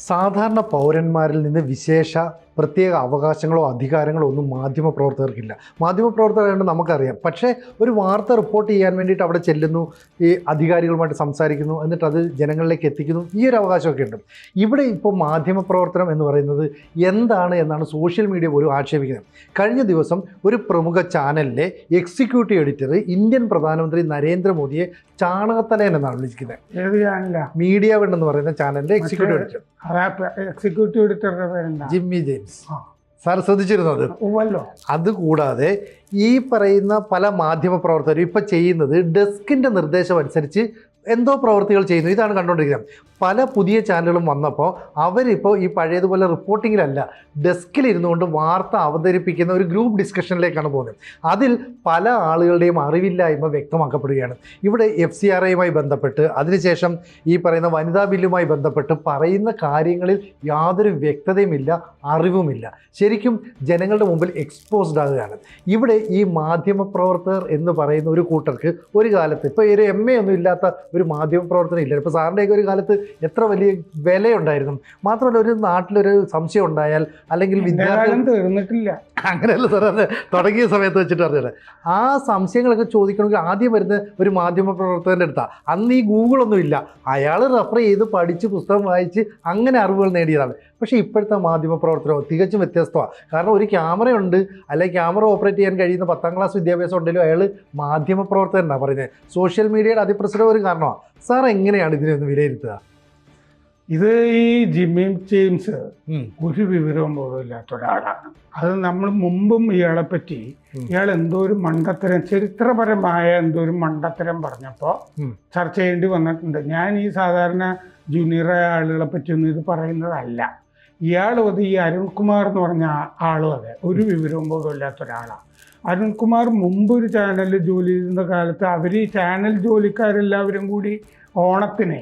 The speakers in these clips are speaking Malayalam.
സാധാരണ പൗരന്മാരിൽ നിന്ന് വിശേഷ പ്രത്യേക അവകാശങ്ങളോ അധികാരങ്ങളോ ഒന്നും മാധ്യമപ്രവർത്തകർക്കില്ല. മാധ്യമപ്രവർത്തകരായതുകൊണ്ട് നമുക്കറിയാം. പക്ഷേ ഒരു വാർത്ത റിപ്പോർട്ട് ചെയ്യാൻ വേണ്ടിയിട്ട് അവിടെ ചെല്ലുന്നു, ഈ അധികാരികളുമായിട്ട് സംസാരിക്കുന്നു, എന്നിട്ട് അത് ജനങ്ങളിലേക്ക് എത്തിക്കുന്നു. ഈ ഒരു അവകാശമൊക്കെ ഉണ്ട്. ഇവിടെ ഇപ്പോൾ മാധ്യമപ്രവർത്തനം എന്ന് പറയുന്നത് എന്താണ് എന്നാണ് സോഷ്യൽ മീഡിയ പോലും ആക്ഷേപിക്കുന്നത്. കഴിഞ്ഞ ദിവസം ഒരു പ്രമുഖ ചാനലിലെ എക്സിക്യൂട്ടീവ് എഡിറ്റർ ഇന്ത്യൻ പ്രധാനമന്ത്രി നരേന്ദ്രമോദിയെ ചാണകത്തലയൻ എന്നാണ് വിളിക്കുന്നത്. ഏത് ചാനലാ? മീഡിയ വൺ എന്ന് പറയുന്ന ചാനലിന്റെ എക്സിക്യൂട്ടീവ് എഡിറ്റർ. എക്സിക്യൂട്ടീവ് എഡിറ്ററുടെ പേരെന്താ? Jimmy James. സാർ ശ്രദ്ധിച്ചിരുന്നു അത്? അതുകൂടാതെ ഈ പറയുന്ന പല മാധ്യമപ്രവർത്തകരും ഇപ്പം ചെയ്യുന്നത് ഡെസ്കിൻ്റെ നിർദ്ദേശം അനുസരിച്ച് എന്തോ പ്രവൃത്തികൾ ചെയ്യുന്നു. ഇതാണ് കണ്ടുകൊണ്ടിരിക്കുന്നത്. പല പുതിയ ചാനലുകളും വന്നപ്പോൾ അവരിപ്പോൾ ഈ പഴയതുപോലെ റിപ്പോർട്ടിങ്ങിലല്ല, ഡെസ്കിലിരുന്നു കൊണ്ട് വാർത്ത അവതരിപ്പിക്കുന്ന ഒരു ഗ്രൂപ്പ് ഡിസ്കഷനിലേക്കാണ് പോകുന്നത്. അതിൽ പല ആളുകളുടെയും അറിവില്ലായ്മ വ്യക്തമാക്കപ്പെടുകയാണ്. ഇവിടെ FCRI ബന്ധപ്പെട്ട്, അതിനുശേഷം ഈ പറയുന്ന വനിതാ ബില്ലുമായി ബന്ധപ്പെട്ട് പറയുന്ന കാര്യങ്ങളിൽ യാതൊരു വ്യക്തതയുമില്ല, അറിവുമില്ല. ശരിക്കും ജനങ്ങളുടെ മുമ്പിൽ എക്സ്പോസ്ഡ് ആകുകയാണ്. ഇവിടെ ഈ മാധ്യമപ്രവർത്തകർ എന്ന് പറയുന്ന ഒരു കൂട്ടർക്ക് ഒരു കാലത്ത്, ഇപ്പോൾ ഒരു MA ഒന്നും ഇല്ലാത്ത ഒരു മാധ്യമപ്രവർത്തനം ഇല്ല. ഇപ്പോൾ സാറിൻ്റെയൊക്കെ ഒരു കാലത്ത് എത്ര വലിയ വിലയുണ്ടായിരുന്നു. മാത്രമല്ല, ഒരു നാട്ടിലൊരു സംശയം ഉണ്ടായാൽ അല്ലെങ്കിൽ വിദ്യാഭ്യാസം തീർന്നിട്ടില്ല, അങ്ങനെയല്ല സാർ, അത് തുടങ്ങിയ സമയത്ത് വെച്ചിട്ട് അറിഞ്ഞത്. ആ സംശയങ്ങളൊക്കെ ചോദിക്കണമെങ്കിൽ ആദ്യം വരുന്ന ഒരു മാധ്യമപ്രവർത്തകൻ്റെ അടുത്താണ്. അന്ന് ഈ ഗൂഗിളൊന്നും ഇല്ല. അയാൾ റെഫർ ചെയ്ത് പഠിച്ച് പുസ്തകം വായിച്ച് അങ്ങനെ അറിവുകൾ നേടിയതാണ്. പക്ഷേ ഇപ്പോഴത്തെ മാധ്യമപ്രവർത്തനം തികച്ചും വ്യത്യസ്തമാണ്. കാരണം ഒരു ക്യാമറയുണ്ട്, അല്ലെങ്കിൽ ക്യാമറ ഓപ്പറേറ്റ് ചെയ്യാൻ കഴിയുന്ന 10ാം ക്ലാസ് വിദ്യാഭ്യാസം ഉണ്ടെങ്കിലും അയാൾ മാധ്യമപ്രവർത്തകനാണ് പറയുന്നത്. സോഷ്യൽ മീഡിയയുടെ അതിപ്രസരം ഒരു കാരണമാണ്. സാർ എങ്ങനെയാണ് ഇതിനെ ഒന്ന് വിലയിരുത്തുക? ഇത് ഈ ജിമ്മി ജെയിംസ് ഒരു വിവരവും പോലുമില്ലാത്ത ഒരാളാണ്. അത് നമ്മൾ മുമ്പും ഇയാളെ പറ്റി, ഇയാൾ എന്തോ ഒരു മണ്ടത്തരം, ചരിത്രപരമായ എന്തോ ഒരു മണ്ടത്തരം പറഞ്ഞപ്പോൾ ചർച്ച ചെയ്യേണ്ടി വന്നിട്ടുണ്ട്. ഞാൻ ഈ സാധാരണ ജൂനിയറായ ആളുകളെ പറ്റിയൊന്നും ഇത് പറയുന്നതല്ല. ഇയാളും അത് ഈ അരുൺകുമാർ എന്ന് പറഞ്ഞ ആളും അതെ, ഒരു വിവരവും പോലും ഇല്ലാത്ത ഒരാളാണ്. അരുൺകുമാർ മുമ്പ് ഒരു ചാനലിൽ ജോലി ചെയ്യുന്ന കാലത്ത് അവർ ഈ ചാനൽ ജോലിക്കാരെല്ലാവരും കൂടി ഓണത്തിന്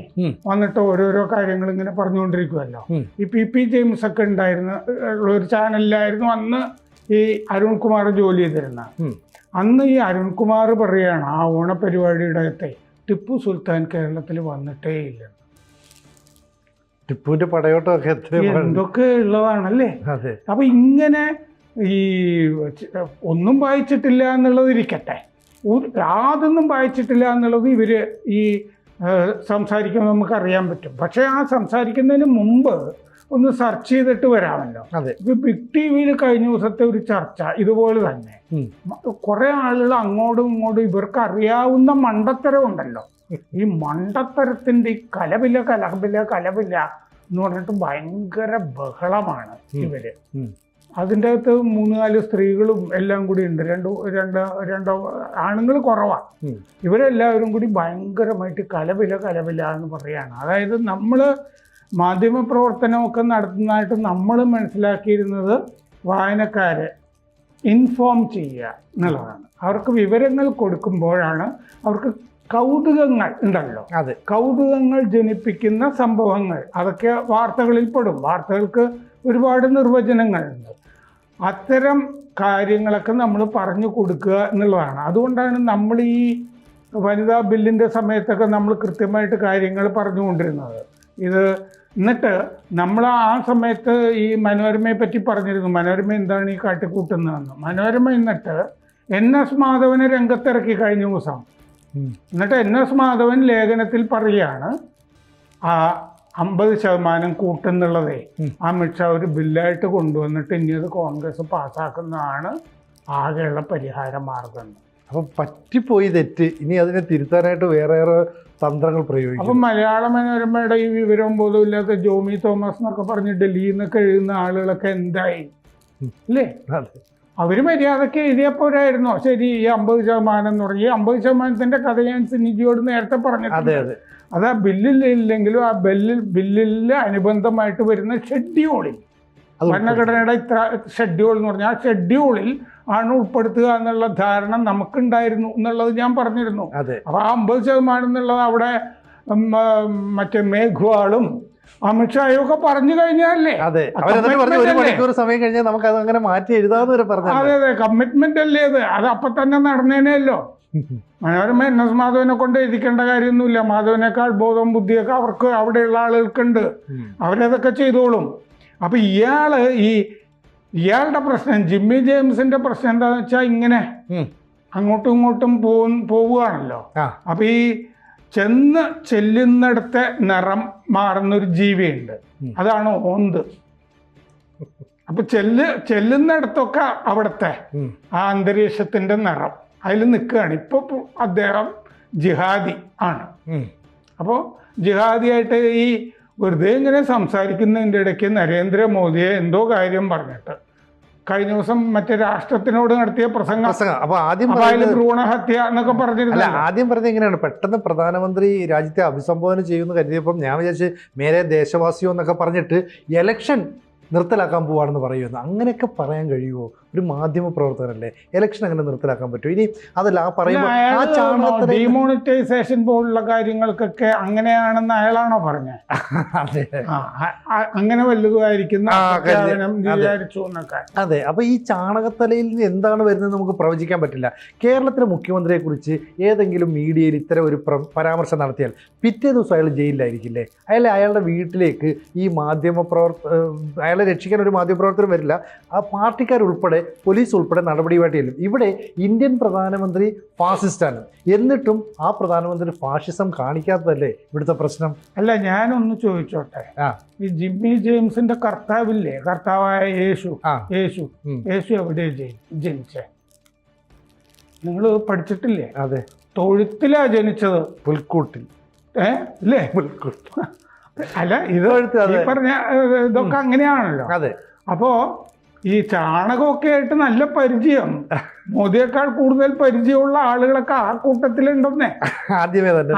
വന്നിട്ട് ഓരോരോ കാര്യങ്ങൾ ഇങ്ങനെ പറഞ്ഞുകൊണ്ടിരിക്കുമല്ലോ. ഈ PP ജെയിംസ് ഒക്കെ ഉണ്ടായിരുന്ന ഒരു ചാനലിലായിരുന്നു അന്ന് ഈ അരുൺകുമാർ ജോലി ചെയ്തിരുന്ന. അന്ന് ഈ അരുൺകുമാർ പറയുകയാണ് ആ ഓണപരിപാടിയുടെ അകത്തെ ടിപ്പു സുൽത്താൻ കേരളത്തിൽ വന്നിട്ടേ ഇല്ല. ടിപ്പുവിന്റെ പടയോട്ടമൊക്കെ എന്തൊക്കെ ഉള്ളതാണല്ലേ. അപ്പൊ ഇങ്ങനെ ഈ ഒന്നും വായിച്ചിട്ടില്ല എന്നുള്ളത് ഇരിക്കട്ടെ, യാതൊന്നും വായിച്ചിട്ടില്ല എന്നുള്ളത് ഇവര് ഈ സംസാരിക്കുമ്പോൾ നമുക്ക് അറിയാൻ പറ്റും. പക്ഷെ ആ സംസാരിക്കുന്നതിന് മുമ്പ് ഒന്ന് സെർച്ച് ചെയ്തിട്ട് വരാമല്ലോ. ഇപ്പൊ ബിഗ് TVയിൽ കഴിഞ്ഞ ദിവസത്തെ ഒരു ചർച്ച ഇതുപോലെ തന്നെ കുറെ ആളുകൾ അങ്ങോട്ടും ഇങ്ങോട്ടും ഇവർക്ക് അറിയാവുന്ന മണ്ടത്തരം ഉണ്ടല്ലോ, ഈ മണ്ടത്തരത്തിന്റെ ഈ കലപില എന്ന് പറഞ്ഞിട്ട് ഭയങ്കര ബഹളമാണ് ഇവര്. അതിൻ്റെ അകത്ത് 3-4 സ്ത്രീകളും എല്ലാം കൂടി ഉണ്ട്, രണ്ടോ ആണുങ്ങൾ കുറവാണ്. ഇവരെല്ലാവരും കൂടി ഭയങ്കരമായിട്ട് കലപില എന്ന് പറയാണ്. അതായത് നമ്മൾ മാധ്യമപ്രവർത്തനമൊക്കെ നടത്തുന്നതായിട്ട് നമ്മൾ മനസ്സിലാക്കിയിരുന്നത് വായനക്കാരെ ഇൻഫോം ചെയ്യുക എന്നുള്ളതാണ്. അവർക്ക് വിവരങ്ങൾ കൊടുക്കുമ്പോഴാണ് അവർക്ക് കൗതുകങ്ങൾ ഉണ്ടല്ലോ, കൗതുകങ്ങൾ ജനിപ്പിക്കുന്ന സംഭവങ്ങൾ, അതൊക്കെ വാർത്തകളിൽ പെടും. വാർത്തകൾക്ക് ഒരുപാട് നിർവചനങ്ങളുണ്ട്. അത്തരം കാര്യങ്ങളൊക്കെ നമ്മൾ പറഞ്ഞു കൊടുക്കുക എന്നുള്ളതാണ്. അതുകൊണ്ടാണ് നമ്മൾ ഈ വനിതാ ബില്ലിൻ്റെ സമയത്തൊക്കെ നമ്മൾ കൃത്യമായിട്ട് കാര്യങ്ങൾ പറഞ്ഞുകൊണ്ടിരുന്നത്. ഇത് എന്നിട്ട് നമ്മൾ ആ സമയത്ത് ഈ മനോരമയെ പറ്റി പറഞ്ഞിരുന്നു, മനോരമ എന്താണ് ഈ കാട്ടിക്കൂട്ടുന്നതെന്ന്. മനോരമ എന്നിട്ട് NS മാധവനെ രംഗത്തിറക്കി കഴിഞ്ഞ ദിവസം. എന്നിട്ട് NS മാധവൻ ലേഖനത്തിൽ പറയുകയാണ് 50% കൂട്ടുന്നുള്ളതേ അമിത്ഷാ ഒരു ബില്ലായിട്ട് കൊണ്ടുവന്നിട്ട് ഇനി അത് കോൺഗ്രസ് പാസ്സാക്കുന്നതാണ് ആകെയുള്ള പരിഹാര മാർഗം. അപ്പം പറ്റിപ്പോയി തെറ്റ്, ഇനി അതിനെ തിരുത്താനായിട്ട് വേറെ തന്ത്രങ്ങൾ പ്രയോഗിക്കും. അപ്പം മലയാള മനോരമയുടെ ഈ വിവരവും ബോധവും ഇല്ലാത്ത ജോമി തോമസ് എന്നൊക്കെ പറഞ്ഞ് ഡൽഹിയിൽ നിന്നൊക്കെ എഴുതുന്ന ആളുകളൊക്കെ എന്തായി അല്ലേ? അവര് മര്യാദക്ക് എഴുതിയപ്പോരായിരുന്നോ ശരി ഈ 50% എന്ന് പറഞ്ഞ്? ഈ 50%ന്റെ കഥ ഞാൻ സിനിജിയോട് നേരത്തെ പറഞ്ഞിട്ടുണ്ട്. അത് ആ ബില്ലില്ലെങ്കിലും ആ ബില്ലിൽ അനുബന്ധമായിട്ട് വരുന്ന ഷെഡ്യൂളിൽ, ഭരണഘടനയുടെ ഇത്ര ഷെഡ്യൂൾ എന്ന് പറഞ്ഞാൽ ആ ഷെഡ്യൂളിൽ ആണ് ഉൾപ്പെടുത്തുക എന്നുള്ള ധാരണ നമുക്കുണ്ടായിരുന്നു എന്നുള്ളത് ഞാൻ പറഞ്ഞിരുന്നു. അപ്പൊ ആ 50% എന്നുള്ളത് അവിടെ മറ്റേ മേഘ്വാളും അമിത്ഷായും ഒക്കെ പറഞ്ഞു കഴിഞ്ഞാലേ അതെ, സമയം കഴിഞ്ഞാൽ നമുക്ക് അത് അങ്ങനെ മാറ്റി എഴുതാന്ന് വരെ പറഞ്ഞു. അതെ, കമ്മിറ്റ്മെന്റ് അല്ലേ അത് അപ്പൊ തന്നെ നടന്നേനല്ലോ. മനോരമ NS മാധവനെ കൊണ്ട് എഴുതിക്കേണ്ട കാര്യമൊന്നുമില്ല. മാധവനേക്കാൾ ബോധവും ബുദ്ധിയൊക്കെ അവർക്ക് അവിടെയുള്ള ആളുകൾക്കുണ്ട്. അവരതൊക്കെ ചെയ്തോളും. അപ്പം ഇയാളുടെ പ്രശ്നം, ജിമ്മി ജെയിംസിന്റെ പ്രശ്നം എന്താണെന്ന് വെച്ചാൽ ഇങ്ങനെ അങ്ങോട്ടും ഇങ്ങോട്ടും പോവുകയാണല്ലോ. അപ്പം ഈ ചെല്ലുന്നിടത്തെ നിറം മാറുന്നൊരു ജീവിയുണ്ട്, അതാണ് ഓന്ത്. അപ്പൊ ചെല്ലുന്നിടത്തൊക്കെ അവിടുത്തെ ആ അന്തരീക്ഷത്തിന്റെ നിറം അതിൽ നിൽക്കുകയാണ്. ഇപ്പൊ അദ്ദേഹം ജിഹാദി ആണ്. അപ്പോൾ ജിഹാദിയായിട്ട് ഈ വെറുതെ ഇങ്ങനെ സംസാരിക്കുന്നതിൻ്റെ ഇടയ്ക്ക് നരേന്ദ്രമോദിയെ എന്തോ കാര്യം പറഞ്ഞിട്ട് കഴിഞ്ഞ ദിവസം മറ്റേ രാഷ്ട്രത്തിനോട് നടത്തിയ പ്രസംഗം, അപ്പൊ ആദ്യം ഭ്രൂണഹത്യ എന്നൊക്കെ പറഞ്ഞിരുന്നില്ല. ആദ്യം പറഞ്ഞത് എങ്ങനെയാണ്, പെട്ടെന്ന് പ്രധാനമന്ത്രി രാജ്യത്തെ അഭിസംബോധന ചെയ്യുമെന്ന് കരുതിയപ്പം ഞാൻ വിചാരിച്ച് മേരെ ദേശവാസിയോ എന്നൊക്കെ പറഞ്ഞിട്ട് എലക്ഷൻ നിർത്തലാക്കാൻ പോവാണെന്ന് പറയുമെന്ന്. അങ്ങനെയൊക്കെ പറയാൻ കഴിയുമോ? ഒരു മാധ്യമ പ്രവർത്തകനല്ലേ, ഇലക്ഷൻ അങ്ങനെ നിർത്തലാക്കാൻ പറ്റുമോ? ഇനി അതല്ല, ആ പറയുമ്പോൾ ഡിമോണിറ്റൈസേഷൻ പോലുള്ള കാര്യങ്ങൾക്കൊക്കെ അങ്ങനെയാണെന്ന് അയാളാണോ പറഞ്ഞത്? അങ്ങനെ വല്ലതുമായിരിക്കുന്ന വിചാരിച്ചു എന്നൊക്കെ. അതെ. അപ്പൊ ഈ ചാണകത്തലയിൽ നിന്ന് എന്താണ് വരുന്നത് നമുക്ക് പ്രവചിക്കാൻ പറ്റില്ല. കേരളത്തിലെ മുഖ്യമന്ത്രിയെ കുറിച്ച് ഏതെങ്കിലും മീഡിയയിൽ ഇത്തരം ഒരു പരാമർശം നടത്തിയാൽ പിറ്റേ ദിവസം അയാൾ ജയിലിലായിരിക്കില്ലേ? അയാളുടെ വീട്ടിലേക്ക് ഈ അയാളെ രക്ഷിക്കാൻ ഒരു മാധ്യമപ്രവർത്തകരും വരില്ല. ആ പാർട്ടിക്കാരുൾപ്പെടെ പോലീസ് ഉൾപ്പെടെ നടപടിയുമായിട്ട് ചെല്ലും. ഇവിടെ ഇന്ത്യൻ പ്രധാനമന്ത്രി ഫാസിസ്റ്റാണ്, എന്നിട്ടും ആ പ്രധാനമന്ത്രി ഫാഷിസം കാണിക്കാത്തതല്ലേ ഇവിടുത്തെ പ്രശ്നം? അല്ല, ഞാനൊന്ന് ചോദിച്ചോട്ടെ, ഈ ജിമ്മി ജെയിംസിന്റെ കർത്താവില്ലേ, കർത്താവായ യേശു എവിടെ ജനിച്ചേ? നിങ്ങൾ പഠിച്ചിട്ടില്ലേ? അതെ, തൊഴുത്തിലാ ജനിച്ചത്, പുൽക്കൂട്ടിൽ. ഇല്ലേ? അല്ല, ഇത് പറഞ്ഞ ഇതൊക്കെ അങ്ങനെയാണല്ലോ. അതെ. അപ്പോ ഈ ചാണകമൊക്കെ ആയിട്ട് നല്ല പരിചയം, മോദിയേക്കാൾ കൂടുതൽ പരിചയമുള്ള ആളുകളൊക്കെ ആ കൂട്ടത്തിലുണ്ടെന്നേ. ആദ്യമേ തന്നെ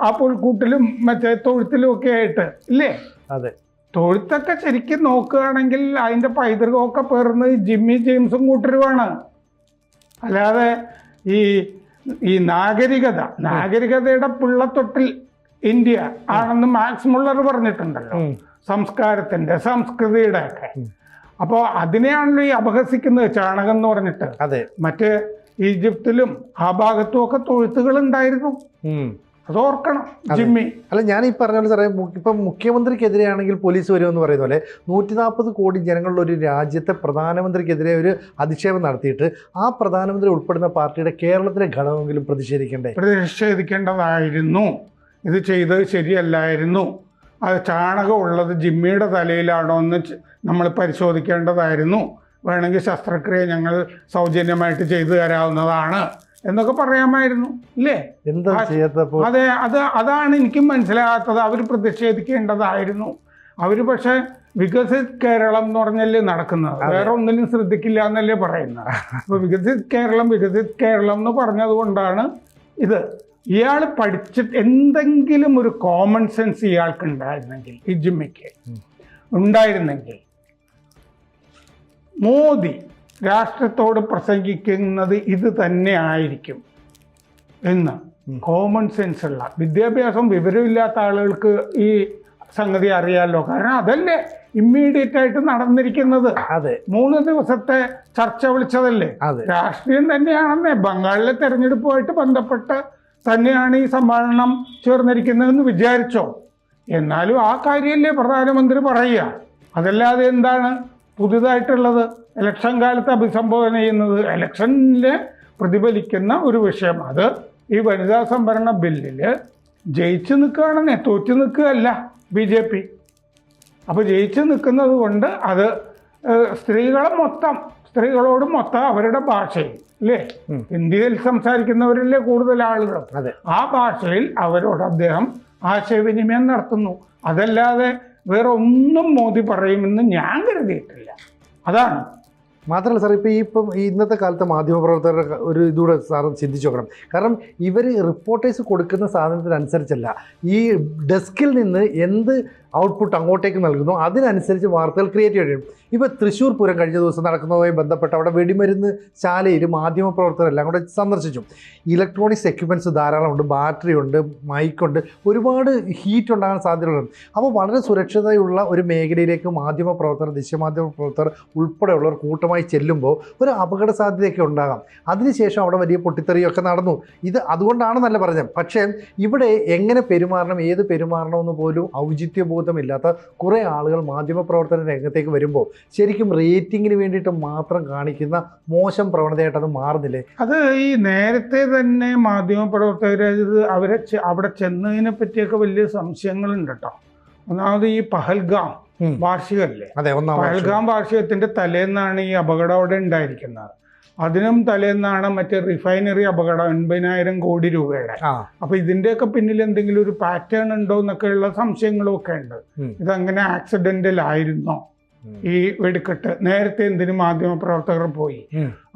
ആ പുൽക്കൂട്ടിലും മറ്റേ തൊഴുത്തിലും ഒക്കെ ആയിട്ട് ഇല്ലേ? അതെ. തൊഴുത്തൊക്കെ ശരിക്കും നോക്കുകയാണെങ്കിൽ അതിന്റെ പൈതൃകമൊക്കെ പേർന്ന് ജിമ്മി ജെയിംസും കൂട്ടരുമാണ്. അല്ലാതെ ഈ നാഗരികതയുടെ പിള്ളത്തൊട്ടിൽ ഇന്ത്യ ആണെന്ന് മാക്സ് മുള്ളർ പറഞ്ഞിട്ടുണ്ടല്ലോ, സംസ്കാരത്തിന്റെ സംസ്കൃതിയുടെ ഒക്കെ. അപ്പോൾ അതിനെയാണല്ലോ ഈ അപഹസിക്കുന്നത് ചാണകം എന്ന് പറഞ്ഞിട്ട്. അതെ. മറ്റ് ഈജിപ്തിലും ആ ഭാഗത്തും ഒക്കെ തൊഴുത്തുകൾ ഉണ്ടായിരുന്നു, അതോർക്കണം ജിമ്മി. അല്ല, ഞാൻ ഈ പറഞ്ഞ പോലെ സാറേ, ഇപ്പം മുഖ്യമന്ത്രിക്കെതിരെയാണെങ്കിൽ പോലീസ് വരുമെന്ന് പറയുന്ന പോലെ 140 കോടി ജനങ്ങളുടെ ഒരു രാജ്യത്തെ പ്രധാനമന്ത്രിക്കെതിരെ ഒരു അധിക്ഷേപം നടത്തിയിട്ട് ആ പ്രധാനമന്ത്രി ഉൾപ്പെടുന്ന പാർട്ടിയുടെ കേരളത്തിലെ ഘടകമെങ്കിലും പ്രതിഷേധിക്കേണ്ടതായിരുന്നു. ഇത് ചെയ്തത് ശരിയല്ലായിരുന്നു. അത് ചാണകമുള്ളത് ജിമ്മിയുടെ തലയിലാണോ എന്ന് നമ്മൾ പരിശോധിക്കേണ്ടതായിരുന്നു. വേണമെങ്കിൽ ശസ്ത്രക്രിയ ഞങ്ങൾ സൗജന്യമായിട്ട് ചെയ്തു തരാവുന്നതാണ് എന്നൊക്കെ പറയാമായിരുന്നു, ഇല്ലേ? അതെ, അതാണ് എനിക്കും മനസ്സിലാകാത്തത്. അവർ പ്രതിഷേധിക്കേണ്ടതായിരുന്നു. അവർ പക്ഷെ വികസിത് കേരളം എന്ന് പറഞ്ഞല്ലേ നടക്കുന്നത്, വേറെ ഒന്നിനും ശ്രദ്ധിക്കില്ല എന്നല്ലേ പറയുന്നത്. അപ്പോൾ വികസിത് കേരളം എന്ന് പറഞ്ഞത് കൊണ്ടാണ് ഇത്. ഇയാൾ പഠിച്ചിട്ട് എന്തെങ്കിലും ഒരു കോമൺ സെൻസ് ഇയാൾക്ക് ഉണ്ടായിരുന്നെങ്കിൽ, ഈ ജിമ്മിക്ക് ഉണ്ടായിരുന്നെങ്കിൽ, മോദി രാഷ്ട്രത്തോട് പ്രസംഗിക്കുന്നത് ഇത് തന്നെ ആയിരിക്കും എന്ന് കോമൺ സെൻസ് ഉള്ള, വിദ്യാഭ്യാസം വിവരമില്ലാത്ത ആളുകൾക്ക് ഈ സംഗതി അറിയാമല്ലോ. കാരണം അതല്ലേ ഇമ്മീഡിയറ്റ് ആയിട്ട് നടന്നിരിക്കുന്നത്. അതെ. 3 ദിവസത്തെ ചർച്ച വിളിച്ചതല്ലേ. രാഷ്ട്രീയം തന്നെയാണെന്നേ, ബംഗാളിലെ തെരഞ്ഞെടുപ്പുമായിട്ട് ബന്ധപ്പെട്ട് തന്നെയാണ് ഈ സമ്മേളനം ചേർന്നിരിക്കുന്നതെന്ന് വിചാരിച്ചോ? എന്നാലും ആ കാര്യമല്ലേ പ്രധാനമന്ത്രി പറയുക. അതല്ലാതെ എന്താണ് പുതുതായിട്ടുള്ളത്? ഇലക്ഷൻ കാലത്ത് അഭിസംബോധന ചെയ്യുന്നത് ഇലക്ഷനിൽ പ്രതിഫലിക്കുന്ന ഒരു വിഷയം. അത് ഈ വനിതാ സംവരണ ബില്ലിൽ ജയിച്ചു നിൽക്കുകയാണെന്നേ, തോറ്റു നിൽക്കുകയല്ല BJP. അപ്പോൾ ജയിച്ചു നിൽക്കുന്നത് കൊണ്ട് അത് സ്ത്രീകളോട് മൊത്തം അവരുടെ ഭാഷയിൽ, അല്ലേ, ഹിന്ദിയിൽ സംസാരിക്കുന്നവരിലെ കൂടുതൽ ആളുകൾ, ആ ഭാഷയിൽ അവരോട് അദ്ദേഹം ആശയവിനിമയം നടത്തുന്നു. അതല്ലാതെ വേറെ ഒന്നും മോദി പറയുമെന്ന് ഞാൻ കരുതിയിട്ടില്ല. അതാണ്. മാത്രമല്ല സാർ, ഇപ്പം ഇന്നത്തെ കാലത്തെ മാധ്യമപ്രവർത്തകരുടെ ഒരു ഇതുകൂടെ സാർ ചിന്തിച്ചു നോക്കണം. കാരണം ഇവർ റിപ്പോർട്ടേഴ്സ് കൊടുക്കുന്ന സാധനത്തിനനുസരിച്ചല്ല ഈ ഡെസ്കിൽ നിന്ന് എന്ത് ഔട്ട്പുട്ട് അങ്ങോട്ടേക്ക് നൽകുന്നു, അതിനനുസരിച്ച് വാർത്തകൾ ക്രിയേറ്റ് ചെയ്യും. ഇപ്പോൾ തൃശ്ശൂർ പൂരം കഴിഞ്ഞ ദിവസം നടക്കുന്നതുമായി ബന്ധപ്പെട്ട് അവിടെ വെടിമരുന്ന് ശാലയിൽ മാധ്യമപ്രവർത്തകരെല്ലാം കൂടെ സന്ദർശിച്ചു. ഇലക്ട്രോണിക്സ് എക്യുപ്മെൻറ്റ്സ് ധാരാളമുണ്ട്, ബാറ്ററി ഉണ്ട്, മൈക്കുണ്ട്, ഒരുപാട് ഹീറ്റ് ഉണ്ടാകാൻ സാധ്യതകളുണ്ട്. അപ്പോൾ വളരെ സുരക്ഷിതയുള്ള ഒരു മേഖലയിലേക്ക് മാധ്യമപ്രവർത്തകർ, ദൃശ്യമാധ്യമപ്രവർത്തകർ ഉൾപ്പെടെയുള്ളവർ കൂട്ടമായി ചെല്ലുമ്പോൾ ഒരു അപകട സാധ്യതയൊക്കെ ഉണ്ടാകാം. അതിനുശേഷം അവിടെ വലിയ പൊട്ടിത്തെറിയൊക്കെ നടന്നു. ഇത് അതുകൊണ്ടാണെന്നല്ല പറഞ്ഞത്. പക്ഷേ ഇവിടെ എങ്ങനെ പെരുമാറണം, ഏത് പെരുമാറണമെന്ന് പോലും ഔചിത്യബോധമില്ലാത്ത കുറേ ആളുകൾ മാധ്യമപ്രവർത്തന രംഗത്തേക്ക് വരുമ്പോൾ ശരിക്കും റേറ്റിങ്ങിന് വേണ്ടിയിട്ട് മാത്രം കാണിക്കുന്ന മോശം പ്രവണതയായിട്ട് അത് മാറുന്നില്ലേ? അത് ഈ നേരത്തെ തന്നെ മാധ്യമപ്രവർത്തകർ അവിടെ ചെന്നതിനെ പറ്റിയൊക്കെ വലിയ സംശയങ്ങളുണ്ട് കേട്ടോ. ഒന്നാമത് ഈ പഹൽഗാം വാർഷികമല്ലേ, പഹൽഗാം വാർഷികത്തിന്റെ തലേന്നാണ് ഈ അപകടം അവിടെ ഉണ്ടായിരിക്കുന്നത്. അതിനും തലേന്നാണ് മറ്റേ റിഫൈനറി അപകടം 80,000 കോടി രൂപയുടെ. അപ്പൊ ഇതിന്റെയൊക്കെ പിന്നിൽ എന്തെങ്കിലും ഒരു പാറ്റേൺ ഉണ്ടോ എന്നൊക്കെയുള്ള സംശയങ്ങളും ഒക്കെ ഉണ്ട്. ഇതങ്ങനെ ആക്സിഡന്റൽ ആയിരുന്നോ ഈ വെടിക്കെട്ട്? നേരത്തെ എന്തിനു മാധ്യമപ്രവർത്തകർ പോയി?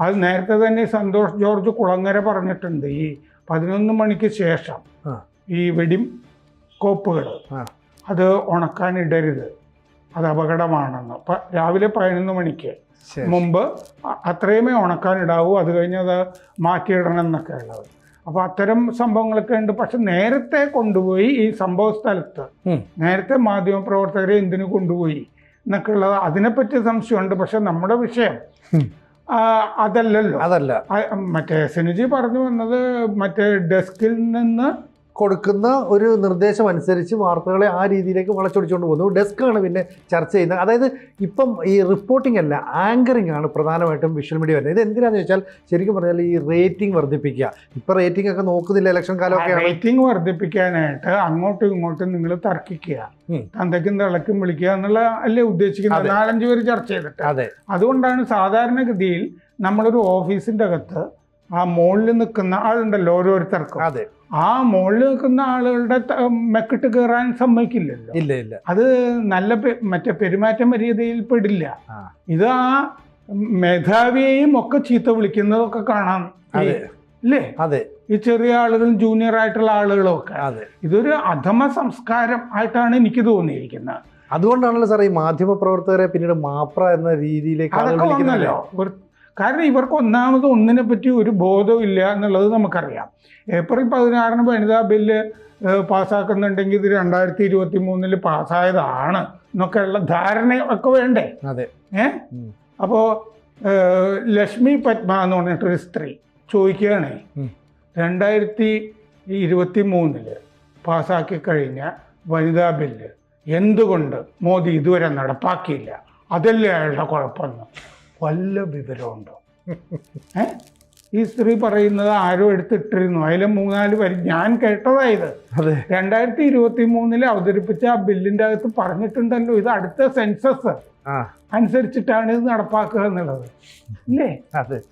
അത് നേരത്തെ തന്നെ സന്തോഷ് ജോർജ് കുളങ്ങര പറഞ്ഞിട്ടുണ്ട്, ഈ 11 മണിക്ക് ശേഷം ഈ വെടിക്കോപ്പുകൾ അത് ഉണക്കാനിടരുത്, അത് അപകടമാണെന്ന്. രാവിലെ 11 മണിക്ക് മുമ്പ് അത്രയുമേ ഉണക്കാനിടാവൂ, അത് കഴിഞ്ഞ് അത് മാറ്റിയിടണം എന്നൊക്കെ ഉള്ളത്. അപ്പോൾ അത്തരം സംഭവങ്ങളൊക്കെ ഉണ്ട്. പക്ഷെ നേരത്തെ കൊണ്ടുപോയി ഈ സംഭവ സ്ഥലത്ത് നേരത്തെ മാധ്യമപ്രവർത്തകരെ എന്തിനു കൊണ്ടുപോയി എന്നൊക്കെ ഉള്ളത്, അതിനെപ്പറ്റി സംശയമുണ്ട്. പക്ഷെ നമ്മുടെ വിഷയം അതല്ലല്ലോ. മറ്റേ സിനുജി പറഞ്ഞു വന്നത് മറ്റേ ഡെസ്കിൽ നിന്ന് കൊടുക്കുന്ന ഒരു നിർദ്ദേശം അനുസരിച്ച് വാർത്തകളെ ആ രീതിയിലേക്ക് വളച്ചൊടിച്ചുകൊണ്ട് പോകുന്നു. ഡെസ്ക്കാണ് പിന്നെ ചർച്ച ചെയ്യുന്നത്. അതായത് ഇപ്പം ഈ റിപ്പോർട്ടിംഗ് അല്ല, ആങ്കറിംഗ് ആണ് പ്രധാനമായിട്ടും വിഷ്വൽ മീഡിയ വരുന്നത്. ഇത് എന്തിനാണെന്ന് വെച്ചാൽ ശരിക്കും പറഞ്ഞാൽ ഈ റേറ്റിംഗ് വർദ്ധിപ്പിക്കുക. ഇപ്പം റേറ്റിംഗ് ഒക്കെ നോക്കുന്നില്ല, ഇലക്ഷൻ കാലമൊക്കെ. റേറ്റിംഗ് വർദ്ധിപ്പിക്കാനായിട്ട് അങ്ങോട്ടും ഇങ്ങോട്ടും നിങ്ങൾ തർക്കിക്കുക, തന്തയ്ക്കും തള്ളക്കും വിളിക്കുക എന്നുള്ള അല്ലേ ഉദ്ദേശിക്കുന്നത്? 4-5 പേര് ചർച്ച ചെയ്തിട്ട്. അതുകൊണ്ടാണ് സാധാരണഗതിയിൽ നമ്മളൊരു ഓഫീസിൻ്റെ അകത്ത് ആ മുകളിൽ നിൽക്കുന്ന ആളുണ്ടല്ലോ ഓരോരുത്തർക്കും, ആ മുകളിൽ നിൽക്കുന്ന ആളുകളുടെ മെക്കിട്ട് കയറാൻ സമ്മതിക്കില്ലല്ലോ. ഇല്ല. അത് നല്ല മറ്റേ പെരുമാറ്റ മര്യാദയിൽ പെടില്ല. ഇത് ആ മേധാവിയെയും ഒക്കെ ചീത്ത വിളിക്കുന്നതൊക്കെ കാണാം അല്ലേ? ഈ ചെറിയ ആളുകളും ജൂനിയർ ആയിട്ടുള്ള ആളുകളും ഒക്കെ. ഇതൊരു അധമ സംസ്കാരം ആയിട്ടാണ് എനിക്ക് തോന്നിയിരിക്കുന്നത്. അതുകൊണ്ടാണല്ലോ സാർ ഈ മാധ്യമപ്രവർത്തകരെ പിന്നീട് മാപ്ര എന്ന രീതിയിലേക്ക് അതൊക്കെ വന്നല്ലോ. കാരണം ഇവർക്ക് ഒന്നിനെ പറ്റി ഒരു ബോധവും ഇല്ല എന്നുള്ളത് നമുക്കറിയാം. ഏപ്രിൽ 16 വനിതാ ബില്ല് പാസ്സാക്കുന്നുണ്ടെങ്കിൽ ഇത് 2023 പാസ്സായതാണ് എന്നൊക്കെയുള്ള ധാരണ ഒക്കെ വേണ്ടേ? അപ്പോൾ ലക്ഷ്മി പത്മ എന്ന് പറഞ്ഞിട്ടൊരു സ്ത്രീ ചോദിക്കുകയാണ്, 2023 പാസ്സാക്കി കഴിഞ്ഞ വനിതാ ബില്ല് എന്തുകൊണ്ട് മോദി ഇതുവരെ നടപ്പാക്കിയില്ല? അതല്ലേ അയാളുടെ കുഴപ്പമെന്ന് വല്ല വിവരമുണ്ടോ? ഈ സ്ത്രീ പറയുന്നത് ആരോ എടുത്തിട്ടിരുന്നു, അതിലെ 3-4 വരി ഞാൻ കേട്ടതായത്. 2023 അവതരിപ്പിച്ച ആ ബില്ലിൻ്റെ അകത്ത് പറഞ്ഞിട്ടുണ്ടല്ലോ, ഇത് അടുത്ത സെൻസസ് അനുസരിച്ചിട്ടാണ് ഇത് നടപ്പാക്കുക എന്നുള്ളത് ഇല്ലേ?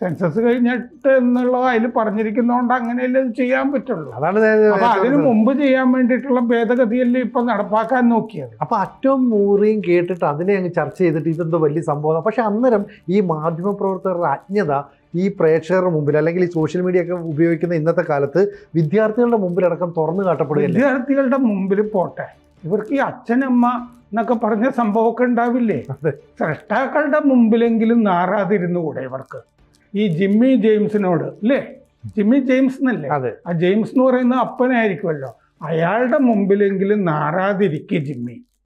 സെൻസസ് കഴിഞ്ഞിട്ട് എന്നുള്ളത് അതിൽ പറഞ്ഞിരിക്കുന്നതുകൊണ്ട് അങ്ങനെയല്ലേ ഇത് ചെയ്യാൻ പറ്റുള്ളൂ. അപ്പൊ അതിനു മുമ്പ് ചെയ്യാൻ വേണ്ടിയിട്ടുള്ള ഭേദഗതിയല്ലേ ഇപ്പൊ നടപ്പാക്കാൻ നോക്കിയത്. അപ്പൊ അറ്റവും മൂറിയും കേട്ടിട്ട് അതിനെ അങ്ങ് ചർച്ച ചെയ്തിട്ട് ഇതെന്തോ വലിയ സംഭവം. പക്ഷെ അന്നേരം ഈ മാധ്യമപ്രവർത്തകരുടെ അജ്ഞത ഈ പ്രേക്ഷകരുടെ മുമ്പിൽ അല്ലെങ്കിൽ ഈ സോഷ്യൽ മീഡിയ ഒക്കെ ഉപയോഗിക്കുന്ന ഇന്നത്തെ കാലത്ത് വിദ്യാർത്ഥികളുടെ മുമ്പിലടക്കം തുറന്നു കാട്ടപ്പെടുകയല്ലേ? വിദ്യാർത്ഥികളുടെ മുമ്പിൽ പോട്ടെ, ഇവർക്ക് ഈ അച്ഛനമ്മ എന്നൊക്കെ പറഞ്ഞ സംഭവമൊക്കെ ഉണ്ടാവില്ലേ? സ്രഷ്ടാക്കളുടെ മുമ്പിലെങ്കിലും നാറാതിരുന്നുകൂടെ ഇവർക്ക്? ഈ ജിമ്മി ജെയിംസിനോട് അല്ലേ, ജിമ്മി ജെയിംസ് എന്നല്ലേ ആ ജെയിംസ് എന്ന് പറയുന്ന അപ്പനായിരിക്കുമല്ലോ, അയാളുടെ മുമ്പിലെങ്കിലും നാറാതിരിക്കുക ജിമ്മി.